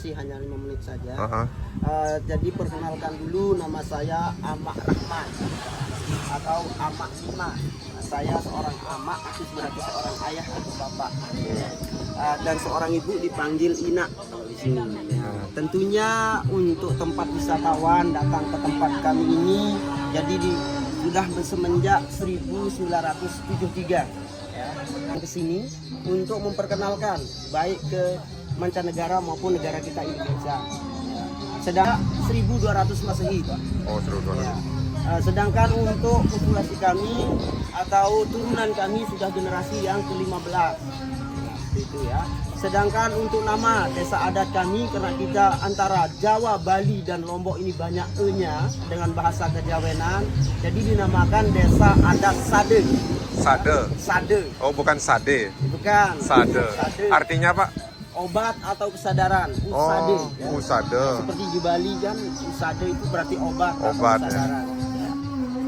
durasi hanya 5 menit saja. Jadi perkenalkan dulu, nama saya Amak Rahman atau Amak Sima. Saya seorang amak, itu berarti seorang ayah atau bapak. Dan seorang ibu dipanggil Ina kalau di sini. Tentunya untuk tempat wisatawan datang ke tempat kami ini, jadi sudah semenjak 1973 ya, ke sini untuk memperkenalkan baik ke mancanegara maupun negara kita Indonesia. Sedang 1200 Masehi, Pak. Oh, 1200. Ya. Sedangkan untuk populasi kami atau turunan kami sudah generasi yang ke-15. Itu ya. Sedangkan untuk nama desa adat kami, karena kita antara Jawa, Bali dan Lombok ini banyak e-nya dengan bahasa Kejawenan, jadi dinamakan Desa Adat Sade. Sade. Sade. Oh, bukan sade. Bukan. Sade. Sade. Artinya, Pak? Obat atau kesadaran. Usade. Oh, usade. Seperti di Bali kan, usade itu berarti obat atau Obat, ya. kesadaran.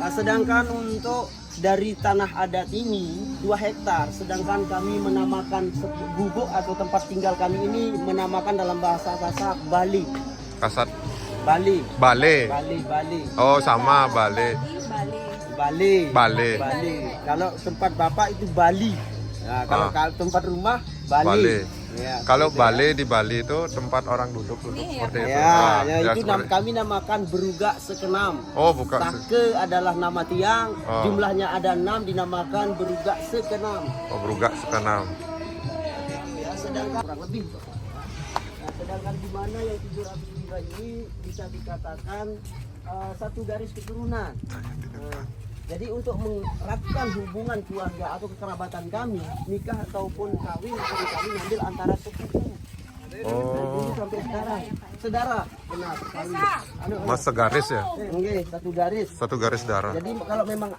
Nah, sedangkan untuk dari tanah adat ini 2 hektar, sedangkan kami menamakan gubuk atau tempat tinggal kami ini menamakan dalam bahasa Sasak Bali. Kasat. Bali. Bale. Bali. Oh, sama Bale. Bali. Bale. Kalau tempat bapak itu Bali. Nah, kalau tempat rumah Bali. Bale. Ya, Kalau gitu Bale di Bali itu tempat orang duduk seperti itu. ya. Ya, itu seperti- kami namakan Berugak Sekenam. Oh, bukan. Take adalah nama tiang, Oh. jumlahnya ada 6, dinamakan Berugak Sekenam. Oh, berugak sekenam. Ya, sedangkan kurang lebih. Nah, sedangkan di mana yang 703 ini bisa dikatakan satu garis keturunan. Jadi untuk menerapkan hubungan keluarga atau kekerabatan kami, nikah ataupun kawin kami ambil antara sepupu. Ini sampai sekarang. Saudara, benar. Kawin. Mas segaris ya? Oke, satu garis. Satu garis darah. Jadi kalau memang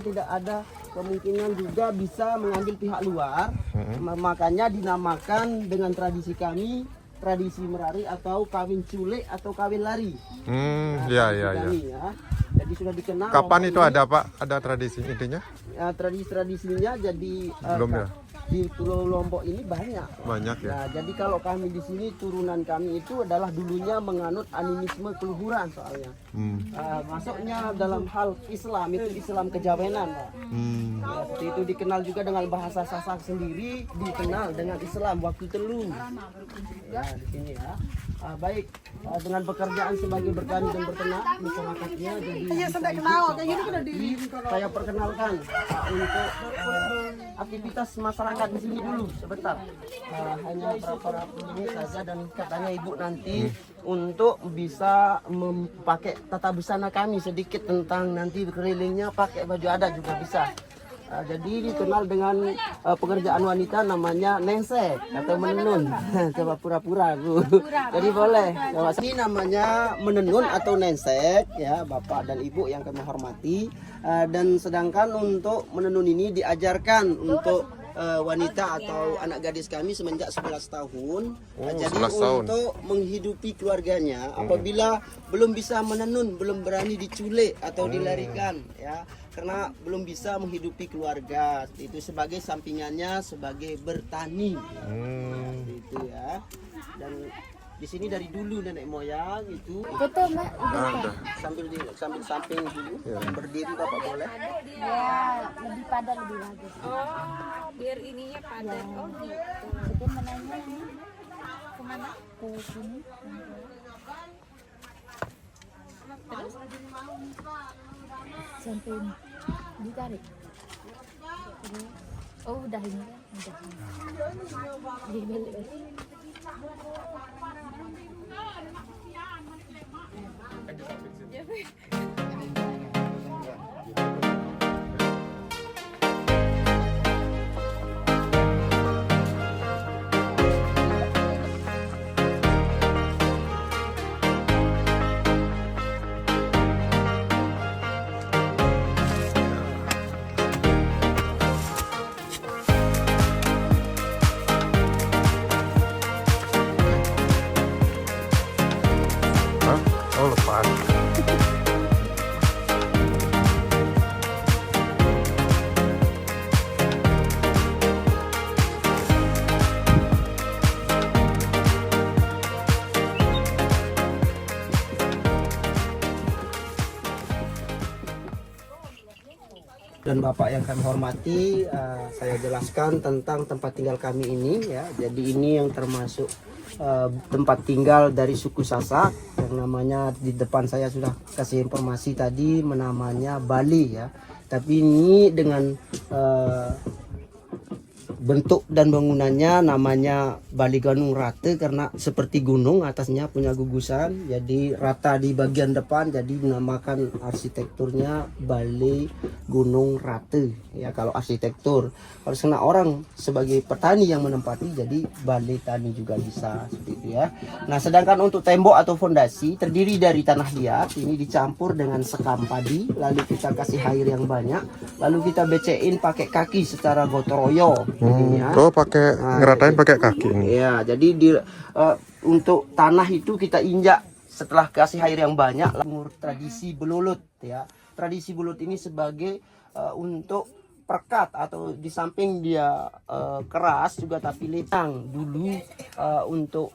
tidak ada kemungkinan juga bisa mengambil pihak luar, makanya dinamakan dengan tradisi kami, tradisi Merari atau kawin culik atau kawin lari. Ya. Kami, ya. Jadi sudah dikenal. Kapan itu ini, ada, Pak? Ada tradisi intinya? tradisinya jadi Belum ya? di Pulau Lombok ini banyak. Banyak ya? Nah, jadi kalau kami di sini turunan kami itu adalah dulunya menganut animisme keluhuran soalnya. Masuknya dalam hal Islam itu Islam Kejawenan, Pak. Ya, seperti itu dikenal juga dengan bahasa Sasak sendiri, dikenal dengan Islam waktu telu. Ya, di sini ya. Baik, dengan pekerjaan sebagai bertani dan berternak masyarakatnya, jadi saya perkenalkan untuk aktivitas masyarakat di sini dulu sebentar. Hanya beberapa menit saja, dan katanya ibu nanti untuk bisa memakai tata busana kami sedikit tentang nanti kelilingnya pakai baju adat juga bisa. Jadi dikenal dengan pekerjaan wanita namanya nensek atau menenun. Coba pura-pura, Bu. Jadi boleh. Ini namanya menenun atau nensek ya, Bapak dan Ibu yang kami hormati. Dan sedangkan untuk menenun ini diajarkan untuk wanita atau anak gadis kami semenjak 11 tahun. Jadi 11 tahun. untuk menghidupi keluarganya, apabila belum bisa menenun, belum berani diculik atau dilarikan ya, karena belum bisa menghidupi keluarga. Itu sebagai sampingannya sebagai bertani. Itu ya. Dan di sini dari dulu nenek moyang itu Betul, Mbak. sambil samping dulu, berdiri Bapak boleh. Ya, lebih padat lebih bagus. Oh, biar ininya padat. Oh gitu. Kita menanya kemana? Ke sini. Terus Sampai ditarik. Oh, udah ini kan? Udah. Dibalik lagi. Hah? Oh, lepas. Dan Bapak yang kami hormati, saya jelaskan tentang tempat tinggal kami ini ya. Jadi ini yang termasuk tempat tinggal dari suku Sasak yang namanya di depan saya sudah kasih informasi tadi namanya Bali ya. Tapi ini dengan bentuk dan bangunannya namanya Bali Gunung Rata karena seperti gunung atasnya punya gugusan, jadi rata di bagian depan, jadi dinamakan arsitekturnya Bali Gunung Rata ya kalau arsitektur. Kalau sana orang sebagai petani yang menempati jadi Bali Tani juga bisa seperti itu ya. Nah sedangkan untuk tembok atau fondasi terdiri dari tanah liat, ini dicampur dengan sekam padi, lalu kita kasih air yang banyak, lalu kita becein pakai kaki secara gotong royong. Ya. Oh, pakai ngeratain pakai kaki ini. Ya, jadi untuk tanah itu kita injak setelah kasih air yang banyak. Tradisi belulut ya. Tradisi belulut ini sebagai untuk perkat atau di samping dia keras juga tapi letang dulu untuk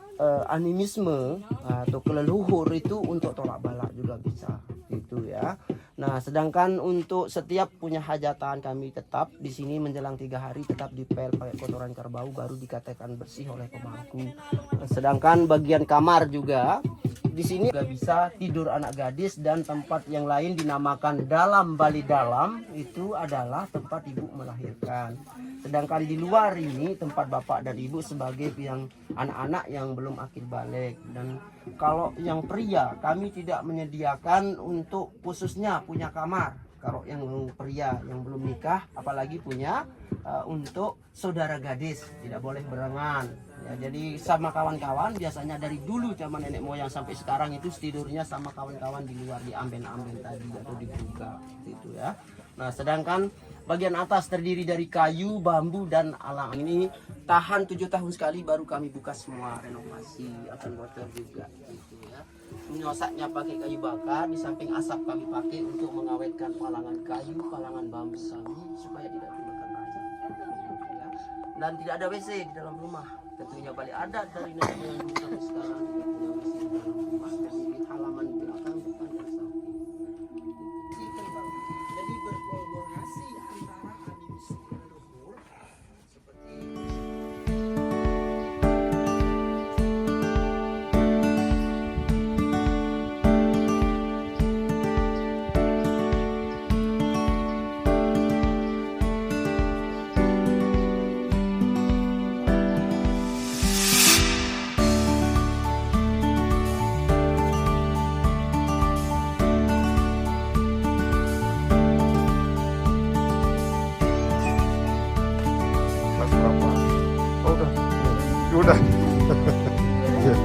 animisme atau keleluhur itu untuk tolak bala juga bisa itu ya. Nah, sedangkan untuk setiap punya hajatan kami tetap di sini menjelang 3 hari tetap dipel pakai kotoran kerbau baru dikatakan bersih oleh pemangku. Sedangkan bagian kamar juga di sini juga bisa tidur anak gadis dan tempat yang lain dinamakan dalam Bali dalam itu adalah tempat ibu melahirkan. Sedangkan di luar ini tempat bapak dan ibu sebagai yang anak-anak yang belum akil balik. Dan kalau yang pria kami tidak menyediakan untuk khususnya punya kamar. Kalau yang pria yang belum nikah apalagi punya untuk saudara gadis tidak boleh berengan. Ya, jadi sama kawan-kawan biasanya dari dulu zaman nenek moyang sampai sekarang itu tidurnya sama kawan-kawan di luar di amben-amben tadi atau di buka gitu ya. Nah, sedangkan bagian atas terdiri dari kayu, bambu dan alang. Ini tahan 7 tahun sekali baru kami buka semua renovasi akan water juga gitu ya. Menyosaknya pakai kayu bakar, di samping asap kami pakai untuk mengawetkan palangan kayu, palangan bambu kami supaya tidak dimakan rajang. Ya. Dan tidak ada WC di dalam rumah. Tentunya balik adat dari nenek moyang dulu sampai sekarang tidak punya WC di dalam rumah. Di halaman belakang, depan dan samping. Jadi berkolaborasi antara animisme leluhur seperti Kelas berapa? Oh, udah. Iya.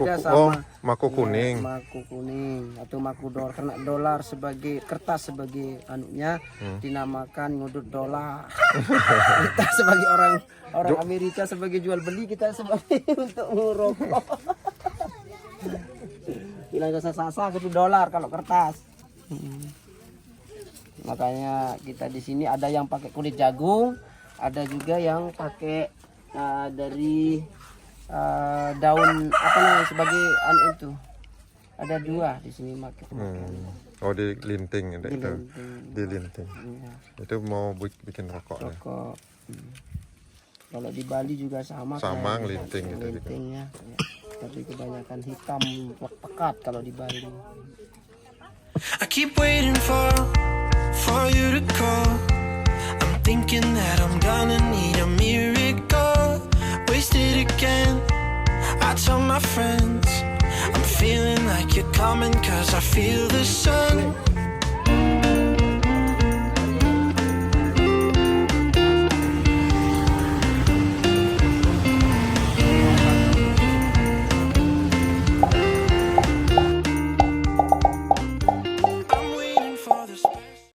beda Oh, sama mako kuning. maku kuning atau maku dolar karena dolar sebagai kertas sebagai anunya dinamakan ngudut dolar. Kita sebagai orang Amerika sebagai jual beli, kita sebagai untuk ngerokok. Bilang sasa gitu dolar kalau kertas. Makanya kita di sini ada yang pakai kulit jagung, ada juga yang pakai dari daun apa namanya sebagai anu itu. Ada 2 di sini pakai. Oh, di linting ada itu. Dilinting. Di linting. Iya, Itu mau bikin rokok ya. rokok. Kalau di Bali juga sama. Sama, kayak ngelinting gitu juga. lintingnya. Ya. Tapi kebanyakan hitam pekat kalau di Bali. I keep waiting for you to call. I'm thinking that I'm gonna need a miracle. Wasted again. I tell my friends I'm feeling like you're coming 'cause I feel the sun.